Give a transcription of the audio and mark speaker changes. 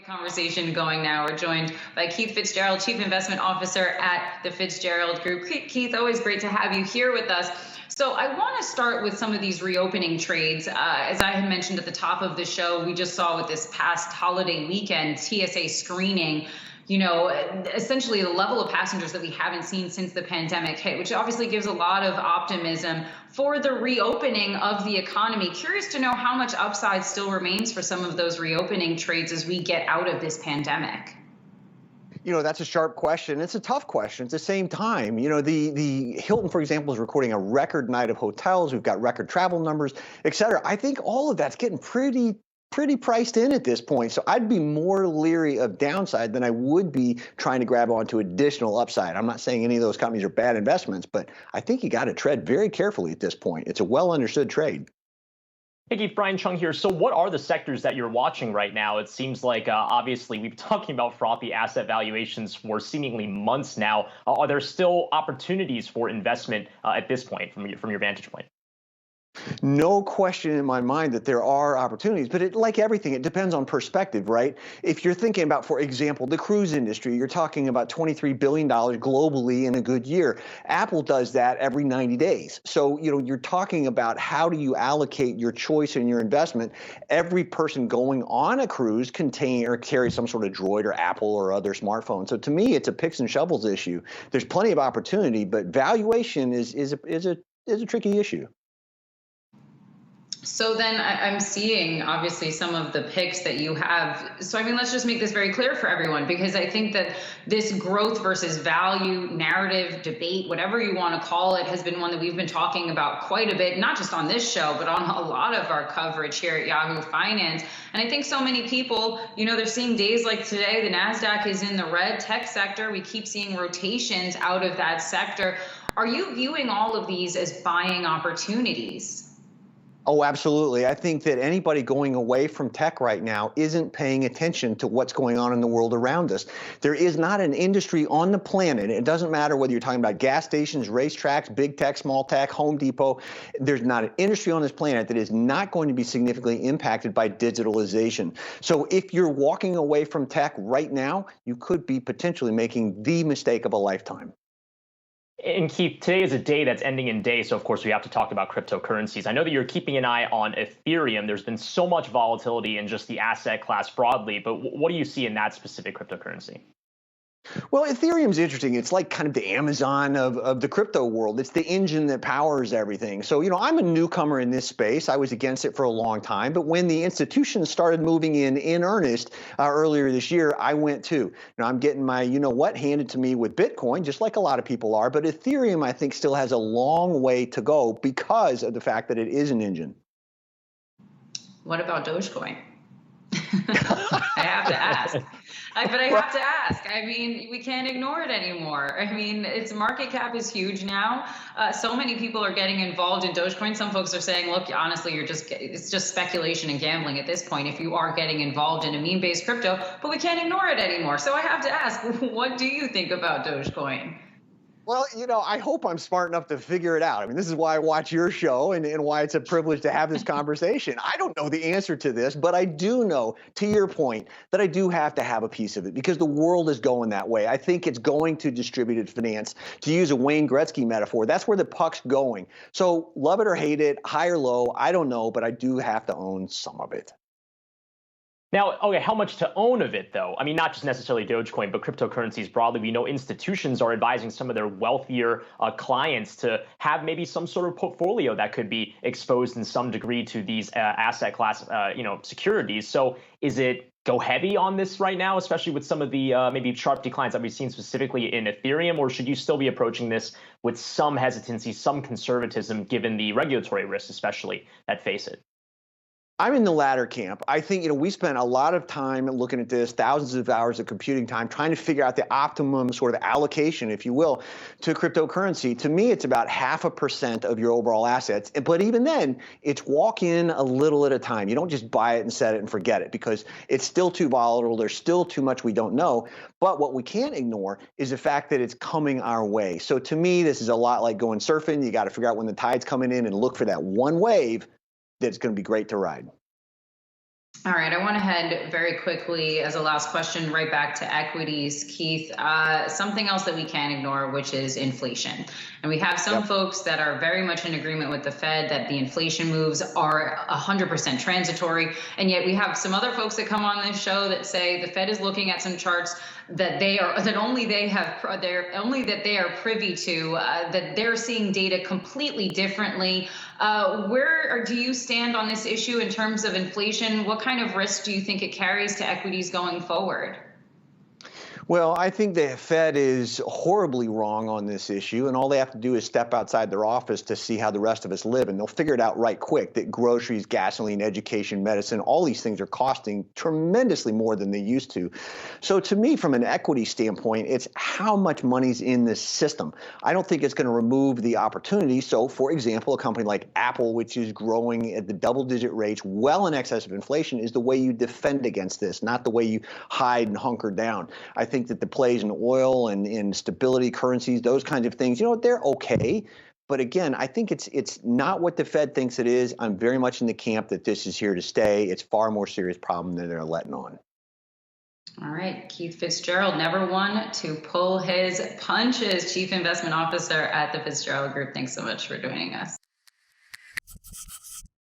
Speaker 1: Conversation going now. We're joined by Keith Fitz-Gerald, Chief Investment Officer at the Fitz-Gerald Group. Keith, always great to have you here with us. So I want to start with some of these reopening trades. As I had mentioned at the top of the show, we just saw with this past holiday weekend, TSA screening, essentially the level of passengers that we haven't seen since the pandemic hit, which obviously gives a lot of optimism for the reopening of the economy. Curious to know how much upside still remains for some of those reopening trades as we get out of this pandemic.
Speaker 2: That's a sharp question. It's a tough question. At the same time, the Hilton, for example, is recording a record night of hotels. We've got record travel numbers, et cetera. I think all of that's getting pretty priced in at this point. So I'd be more leery of downside than I would be trying to grab onto additional upside. I'm not saying any of those companies are bad investments, but I think you got to tread very carefully at this point. It's a well understood trade.
Speaker 3: Hey, Keith, Brian Chung here. So what are the sectors that you're watching right now? It seems like, obviously, we've been talking about frothy asset valuations for seemingly months now. Are there still opportunities for investment at this point from your vantage point?
Speaker 2: No question in my mind that there are opportunities, but like everything, it depends on perspective, right? If you're thinking about, for example, the cruise industry, you're talking about $23 billion globally in a good year. Apple does that every 90 days. So, you're talking about how do you allocate your choice in your investment. Every person going on a cruise carries some sort of Droid or Apple or other smartphone. So to me, it's a picks and shovels issue. There's plenty of opportunity, but valuation is a tricky issue.
Speaker 1: So then I'm seeing, obviously, some of the picks that you have. So, let's just make this very clear for everyone, because I think that this growth versus value narrative debate, whatever you want to call it, has been one that we've been talking about quite a bit, not just on this show, but on a lot of our coverage here at Yahoo Finance. And I think so many people, they're seeing days like today, the NASDAQ is in the red. Tech sector, we keep seeing rotations out of that sector. Are you viewing all of these as buying opportunities?
Speaker 2: Oh, absolutely. I think that anybody going away from tech right now isn't paying attention to what's going on in the world around us. There is not an industry on the planet. It doesn't matter whether you're talking about gas stations, racetracks, big tech, small tech, Home Depot. There's not an industry on this planet that is not going to be significantly impacted by digitalization. So if you're walking away from tech right now, you could be potentially making the mistake of a lifetime.
Speaker 3: And Keith, today is a day that's ending in day, so of course we have to talk about cryptocurrencies. I know that you're keeping an eye on Ethereum. There's been so much volatility in just the asset class broadly, but what do you see in that specific cryptocurrency?
Speaker 2: Well, Ethereum's interesting. It's like kind of the Amazon of the crypto world. It's the engine that powers everything. So, I'm a newcomer in this space. I was against it for a long time. But when the institutions started moving in earnest earlier this year, I went too. I'm getting my handed to me with Bitcoin, just like a lot of people are. But Ethereum, I think, still has a long way to go because of the fact that it is an engine.
Speaker 1: What about Dogecoin? I have to ask. But I have to ask. We can't ignore it anymore. Its market cap is huge now. So many people are getting involved in Dogecoin. Some folks are saying, look, honestly, it's just speculation and gambling at this point if you are getting involved in a meme-based crypto, but we can't ignore it anymore. So I have to ask, what do you think about Dogecoin?
Speaker 2: Well, I hope I'm smart enough to figure it out. This is why I watch your show and why it's a privilege to have this conversation. I don't know the answer to this, but I do know, to your point, that I do have to have a piece of it because the world is going that way. I think it's going to distributed finance. To use a Wayne Gretzky metaphor, that's where the puck's going. So love it or hate it, high or low, I don't know, but I do have to own some of it.
Speaker 3: Now, okay, how much to own of it, though? Not just necessarily Dogecoin, but cryptocurrencies broadly. We know institutions are advising some of their wealthier clients to have maybe some sort of portfolio that could be exposed in some degree to these asset class, securities. So is it go heavy on this right now, especially with some of the maybe sharp declines that we've seen specifically in Ethereum, or should you still be approaching this with some hesitancy, some conservatism, given the regulatory risks, especially that face it?
Speaker 2: I'm in the latter camp. I think, we spent a lot of time looking at this, thousands of hours of computing time, trying to figure out the optimum sort of allocation, if you will, to cryptocurrency. To me, it's about 0.5% of your overall assets. But even then, it's walk in a little at a time. You don't just buy it and set it and forget it because it's still too volatile. There's still too much we don't know. But what we can't ignore is the fact that it's coming our way. So to me, this is a lot like going surfing. You got to figure out when the tide's coming in and look for that one wave that's going to be great to ride.
Speaker 1: All right, I want to head very quickly as a last question right back to equities, Keith. Something else that we can't ignore, which is inflation. And we have some folks that are very much in agreement with the Fed that the inflation moves are 100% transitory. And yet we have some other folks that come on this show that say the Fed is looking at some charts that they are only they are privy to, that they're seeing data completely differently. Where do you stand on this issue in terms of inflation? What kind of risk do you think it carries to equities going forward?
Speaker 2: Well, I think the Fed is horribly wrong on this issue, and all they have to do is step outside their office to see how the rest of us live, and they'll figure it out right quick that groceries, gasoline, education, medicine, all these things are costing tremendously more than they used to. So to me, from an equity standpoint, it's how much money's in this system. I don't think it's going to remove the opportunity. So, for example, a company like Apple, which is growing at the double-digit rates well in excess of inflation, is the way you defend against this, not the way you hide and hunker down. I think that the plays in oil and in stability currencies, those kinds of things, they're okay. But again, I think it's not what the Fed thinks it is. I'm very much in the camp that this is here to stay. It's far more serious problem than they're letting on.
Speaker 1: All right, Keith Fitz-Gerald, never one to pull his punches, Chief Investment Officer at the Fitz-Gerald Group. Thanks so much for joining us.